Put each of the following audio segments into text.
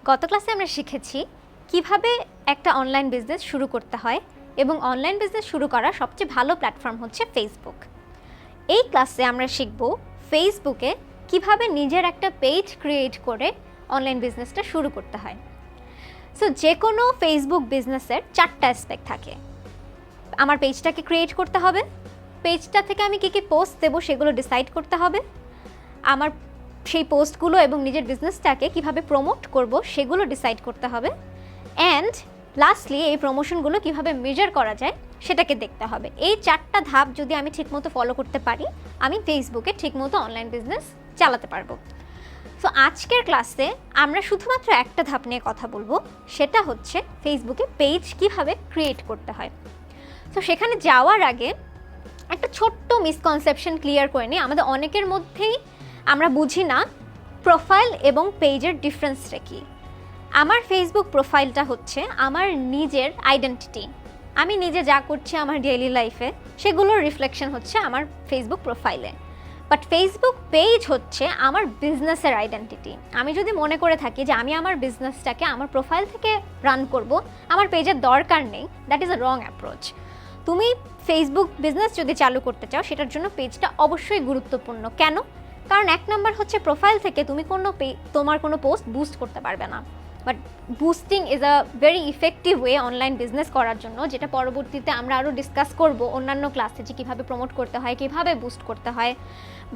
গত ক্লাসে আমরা শিখেছি কিভাবে একটা অনলাইন বিজনেস শুরু করতে হয় এবং অনলাইন বিজনেস শুরু করার সবচেয়ে ভালো প্ল্যাটফর্ম হচ্ছে ফেসবুক। এই ক্লাসে আমরা শিখব ফেসবুকে কিভাবে নিজের একটা পেজ ক্রিয়েট করে অনলাইন বিজনেসটা শুরু করতে হয়। সো যে কোনো ফেসবুক বিজনেসের 4টা অ্যাসপেক্ট থাকে। আমার পেজটাকে ক্রিয়েট করতে হবে, পেজটা থেকে আমি কী কী পোস্ট দেবো সেগুলো ডিসাইড করতে হবে, আমার সেই পোস্টগুলো এবং নিজের বিজনেসটাকে কিভাবে প্রমোট করব সেগুলো ডিসাইড করতে হবে, অ্যান্ড লাস্টলি এই প্রমোশনগুলো কিভাবে মেজার করা যায় সেটাকে দেখতে হবে। এই 4টা ধাপ যদি আমি ঠিকমতো ফলো করতে পারি, আমি ফেসবুকে ঠিকমতো অনলাইন বিজনেস চালাতে পারবো। সো আজকের ক্লাসে আমরা শুধুমাত্র একটা ধাপ নিয়ে কথা বলবো, সেটা হচ্ছে ফেসবুকে পেজ কিভাবে ক্রিয়েট করতে হয়। তো সেখানে যাওয়ার আগে একটা ছোট্ট মিসকনসেপশন ক্লিয়ার করে নিই। আমাদের অনেকের মধ্যেই আমরা বুঝি না প্রোফাইল এবং পেজের ডিফারেন্সটা কী। আমার ফেসবুক প্রোফাইলটা হচ্ছে আমার নিজের আইডেন্টিটি, আমি নিজে যা করছি আমার ডেইলি লাইফে সেগুলোর রিফ্লেকশন হচ্ছে আমার ফেসবুক প্রোফাইলে। বাট ফেসবুক পেজ হচ্ছে আমার বিজনেসের আইডেন্টিটি। আমি যদি মনে করে থাকি যে আমি আমার বিজনেসটাকে আমার প্রোফাইল থেকে রান করব, আমার পেজের দরকার নেই, that is a wrong approach. তুমি ফেসবুক বিজনেস যদি চালু করতে চাও সেটার জন্য পেজটা অবশ্যই গুরুত্বপূর্ণ। কেন? কারণ 1 নম্বর হচ্ছে প্রোফাইল থেকে তুমি তোমার কোনো পোস্ট বুস্ট করতে পারবে না। But boosting is a very effective way online business করার জন্য, যেটা পরবর্তীতে আমরা আরও ডিসকাস করব অন্যান্য ক্লাসে, যে কীভাবে প্রমোট করতে হয়, কীভাবে বুস্ট করতে হয়।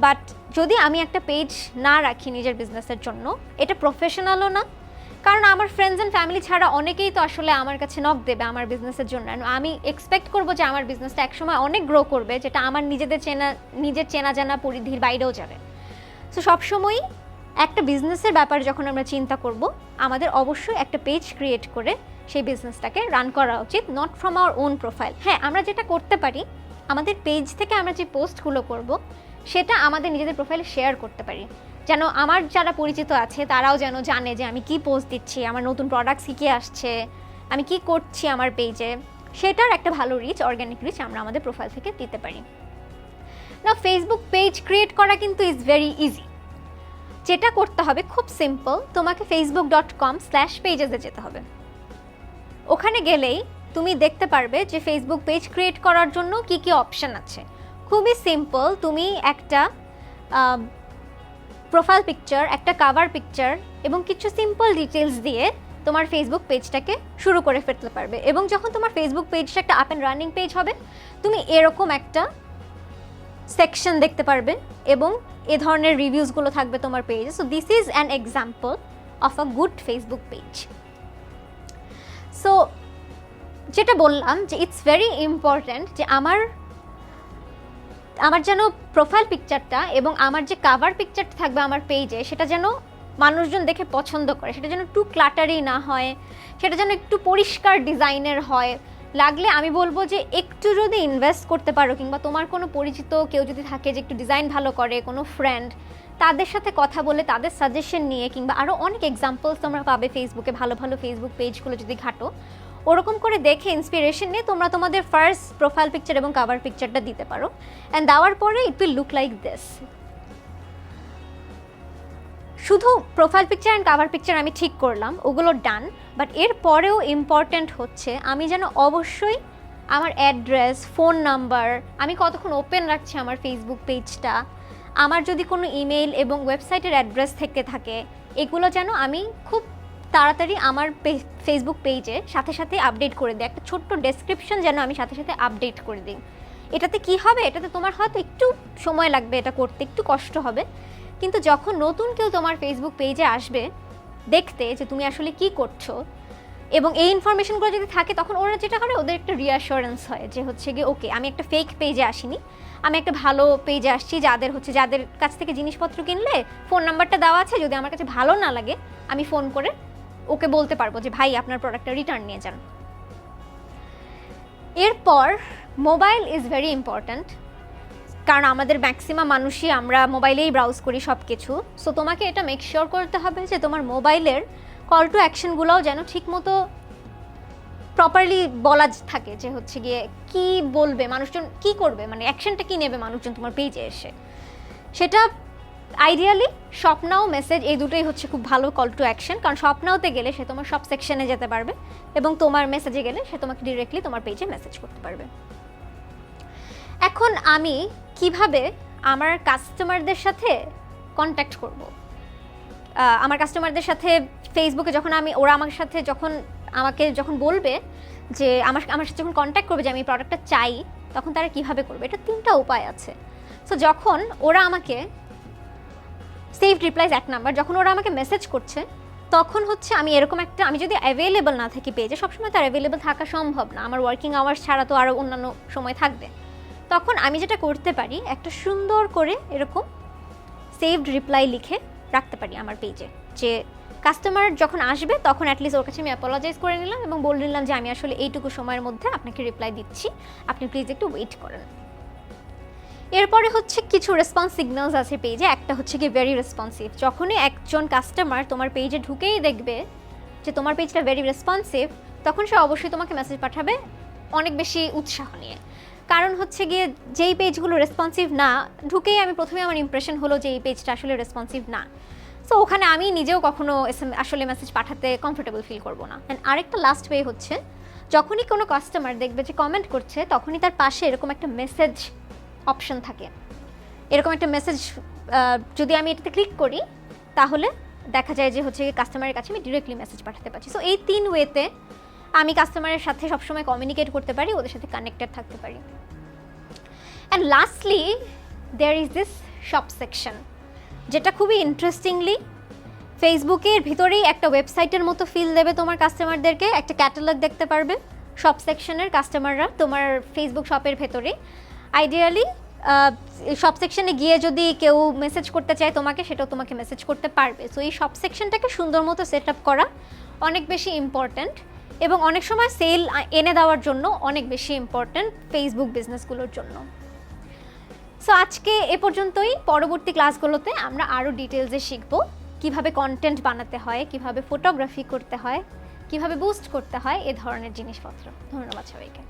বাট যদি আমি একটা পেজ না রাখি নিজের বিজনেসের জন্য, এটা প্রফেশনালও না। কারণ আমার ফ্রেন্ডস অ্যান্ড ফ্যামিলি ছাড়া অনেকেই তো আসলে আমার কাছে নক দেবে আমার বিজনেসের জন্য। আমি এক্সপেক্ট করবো যে আমার বিজনেসটা একসময় অনেক গ্রো করবে, যেটা আমার নিজের চেনা জানা পরিধির বাইরেও যাবে। সো সবসময়ই একটা বিজনেসের ব্যাপারে যখন আমরা চিন্তা করব, আমাদের অবশ্যই একটা পেজ ক্রিয়েট করে সেই বিজনেসটাকে রান করা উচিত, not from our own profile. হ্যাঁ, আমরা যেটা করতে পারি, আমাদের পেজ থেকে আমরা যে পোস্টগুলো করব সেটা আমাদের নিজেদের প্রোফাইলে শেয়ার করতে পারি, যেন আমার যারা পরিচিত আছে তারাও যেন জানে যে আমি কি পোস্ট দিচ্ছি, আমার নতুন প্রোডাক্টস কী আসছে, আমি কি করছি আমার পেজে। সেটার একটা ভালো রিচ, অর্গ্যানিক রিচ আমরা আমাদের প্রোফাইল থেকে দিতে পারি। না, ফেসবুক পেজ ক্রিয়েট করা কিন্তু ইজ ভেরি ইজি। যেটা করতে হবে খুব সিম্পল, তোমাকে facebook.com/pages-এ যেতে হবে। ওখানে গেলেই তুমি দেখতে পারবে যে ফেসবুক পেজ ক্রিয়েট করার জন্য কি কি অপশন আছে। খুবই সিম্পল, তুমি একটা প্রোফাইল পিকচার, একটা কাভার পিকচার এবং কিছু সিম্পল ডিটেলস দিয়ে তোমার ফেসবুক পেজটাকে শুরু করে ফেলতে পারবে। এবং যখন তোমার ফেসবুক পেজটা একটা আপ অ্যান্ড রানিং পেজ হবে, তুমি এরকম একটা সেকশন দেখতে পারবে এবং এ ধরনের রিভিউসগুলো থাকবে তোমার পেজে। So this is an example of a good Facebook page. So যেটা বললাম যে ইটস ভেরি ইম্পর্ট্যান্ট যে আমার যেন প্রোফাইল পিকচারটা এবং আমার যে কাভার পিকচারটা থাকবে আমার পেজে, সেটা যেন মানুষজন দেখে পছন্দ করে, সেটা যেন একটু ক্লাটারি না হয়, সেটা যেন একটু পরিষ্কার ডিজাইনের হয়। লাগলে আমি বলবো যে একটু যদি ইনভেস্ট করতে পারো, কিংবা তোমার কোনো পরিচিত কেউ যদি থাকে যে একটু ডিজাইন ভালো করে, কোনো ফ্রেন্ড, তাদের সাথে কথা বলে তাদের সাজেশন নিয়ে, কিংবা আরও অনেক এক্সাম্পলস তোমরা পাবে ফেসবুকে, ভালো ভালো ফেসবুক পেজগুলো যদি ঘাটো, ওরকম করে দেখে ইন্সপিরেশন নিয়ে তোমরা তোমাদের ফার্স্ট প্রোফাইল পিকচার এবং কাভার পিকচারটা দিতে পারো। অ্যান্ড দেওয়ার পরে it will look like this. শুধু profile picture and cover picture আমি ঠিক করলাম, ওগুলো ডান। বাট এর পরেও ইম্পর্ট্যান্ট হচ্ছে আমি যেন অবশ্যই আমার অ্যাড্রেস, ফোন নাম্বার, আমি কতক্ষণ ওপেন রাখছি আমার ফেসবুক পেজটা, আমার যদি কোনো ইমেল এবং ওয়েবসাইটের অ্যাড্রেস থেকে থাকে, এগুলো যেন আমি খুব তাড়াতাড়ি আমার ফেসবুক পেজে সাথে সাথে আপডেট করে দিই। একটা ছোট্ট ডেসক্রিপশন যেন আমি সাথে সাথে আপডেট করে দিই। এটাতে কি হবে, এটাতে তোমার হয়তো একটু সময় লাগবে, এটা করতে একটু কষ্ট হবে, কিন্তু যখন নতুন কেউ তোমার ফেসবুক পেজে আসবে দেখতে যে তুমি আসলে কি করছো এবং এই ইনফরমেশনগুলো যদি থাকে, তখন ওরা যেটা করে, ওদের একটা রিঅ্যাসুরেন্স হয় যে হচ্ছে গিয়ে ওকে, আমি একটা ফেক পেজে আসিনি, আমি একটা ভালো পেজে আসছি, যাদের কাছ থেকে জিনিসপত্র কিনলে ফোন নাম্বারটা দেওয়া আছে, যদি আমার কাছে ভালো না লাগে আমি ফোন করে ওকে বলতে পারবো যে ভাই আপনার প্রোডাক্টটা রিটার্ন নিয়ে যান। এরপর মোবাইল ইজ ভেরি ইম্পর্ট্যান্ট, কারণ আমাদের ম্যাক্সিমাম মানুষই আমরা মোবাইলেই ব্রাউজ করি সব কিছু। সো তোমাকে এটা মেক শিওর করতে হবে যে তোমার মোবাইলের কল টু অ্যাকশনগুলোও যেন ঠিকমতো প্রপারলি বলা থাকে, যে হচ্ছে গিয়ে কি বলবে মানুষজন, কি করবে, মানে অ্যাকশনটা কি নেবে মানুষজন তোমার পেজে এসে, সেটা আইডিয়ালি শপ নাও, মেসেজ এই দুটোই হচ্ছে খুব ভালো কল টু অ্যাকশন, কারণ শপ নাওতে গেলে সে তোমার সব সেকশনে যেতে পারবে এবং তোমার মেসেজে গেলে সে তোমাকে ডিরেক্টলি তোমার পেজে মেসেজ করতে পারবে। এখন আমি কিভাবে আমার কাস্টমারদের সাথে কন্ট্যাক্ট করব, আমার কাস্টমারদের সাথে ফেসবুকে যখন ওরা আমাকে যখন বলবে যে আমার সাথে যখন কন্ট্যাক্ট করবে যে আমি প্রোডাক্টটা চাই, তখন তারা কিভাবে করবে, এটা 3টা উপায় আছে। সো যখন ওরা আমাকে সেভড রিপ্লাইজ 1 নাম্বার, যখন ওরা আমাকে মেসেজ করছে তখন হচ্ছে আমি যদি অ্যাভেলেবল না থাকি পেজে, সবসময় তো অ্যাভেলেবল থাকা সম্ভব না, আমার ওয়ার্কিং আওয়ার্স ছাড়া তো আরও অন্যান্য সময় থাকবে, তখন আমি যেটা করতে পারি একটা সুন্দর করে এরকম সেভড রিপ্লাই লিখে রাখতে পারি আমার পেজে, যে কাস্টমার যখন আসবে তখন অ্যাটলিস্ট ওর কাছে আমি অ্যাপোলজাইজ করে নিলাম এবং বলে নিলাম যে আমি আসলে এইটুকু সময়ের মধ্যে আপনাকে রিপ্লাই দিচ্ছি, আপনি প্লিজ একটু ওয়েট করেন। এরপরে হচ্ছে কিছু রেসপন্স সিগন্যালস আছে পেজে। একটা হচ্ছে কি ভেরি রেসপন্সিভ, যখনই একজন কাস্টমার তোমার পেজে ঢুকেই দেখবে যে তোমার পেজটা ভেরি রেসপন্সিভ, তখন সে অবশ্যই তোমাকে মেসেজ পাঠাবে অনেক বেশি উৎসাহ নিয়ে। কারণ হচ্ছে গিয়ে যেই পেজগুলো রেসপন্সিভ না, ঢুকেই প্রথমে আমার ইমপ্রেশন হলো যে এই পেজটা আসলে রেসপন্সিভ না, সো ওখানে আমি নিজেও কখনো আসলে মেসেজ পাঠাতে কমফোর্টেবল ফিল করবো না। অ্যান্ড আরেকটা লাস্ট ওয়ে হচ্ছে, যখনই কোনো কাস্টমার দেখবে যে কমেন্ট করছে, তখনই তার পাশে এরকম একটা মেসেজ অপশন থাকে, এরকম একটা মেসেজ যদি আমি এটাতে ক্লিক করি তাহলে দেখা যায় যে হচ্ছে কাস্টমারের কাছে আমি ডিরেক্টলি মেসেজ পাঠাতে পারছি। সো এই 3 ওয়েতে আমি কাস্টমারের সাথে সবসময় কমিউনিকেট করতে পারি, ওদের সাথে কানেক্টেড থাকতে পারি। And lastly there is this shop section, যেটা খুবই ইন্টারেস্টিংলি ফেসবুকের ভিতরেই একটা ওয়েবসাইটের মতো ফিল দেবে তোমার কাস্টমারদেরকে, একটা ক্যাটালগ দেখতে পারবে শপ সেকশনের কাস্টমাররা তোমার ফেসবুক শপের ভেতরে। আইডিয়ালি শপ সেকশনে গিয়ে যদি কেউ মেসেজ করতে চায় তোমাকে, সেটাও তোমাকে মেসেজ করতে পারবে। সো এই শপ সেকশনটাকে সুন্দর মতো সেট আপ করা অনেক বেশি ইম্পর্ট্যান্ট এবং অনেক সময় সেল এনে দেওয়ার জন্য অনেক বেশি ইম্পর্ট্যান্ট ফেসবুক বিজনেসগুলোর জন্য। সো আজকে এ পর্যন্তই। পরবর্তী ক্লাসগুলোতে আমরা আরও ডিটেলসে শিখব কিভাবে কন্টেন্ট বানাতে হয়, কিভাবে ফটোগ্রাফি করতে হয়, কিভাবে বুস্ট করতে হয়, এ ধরনের জিনিসপত্র। ধন্যবাদ সবাইকে।